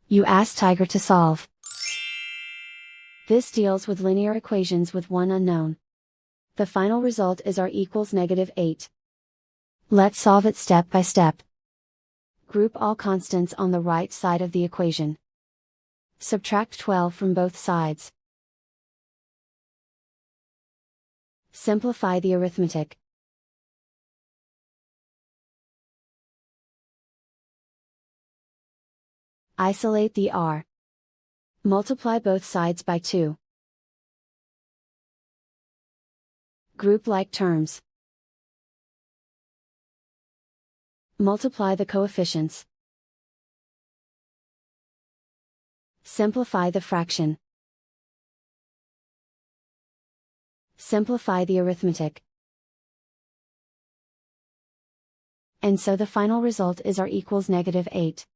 You ask Tiger to solve. This deals with linear equations with one unknown. The final result is r equals -8. Let's solve it step by step. Group all constants on the right side of the equation. Subtract 12 from both sides. Simplify the arithmetic. Isolate the r. Multiply both sides by 2. Group like terms. Multiply the coefficients. Simplify the fraction. Simplify the arithmetic. And so the final result is r equals -8.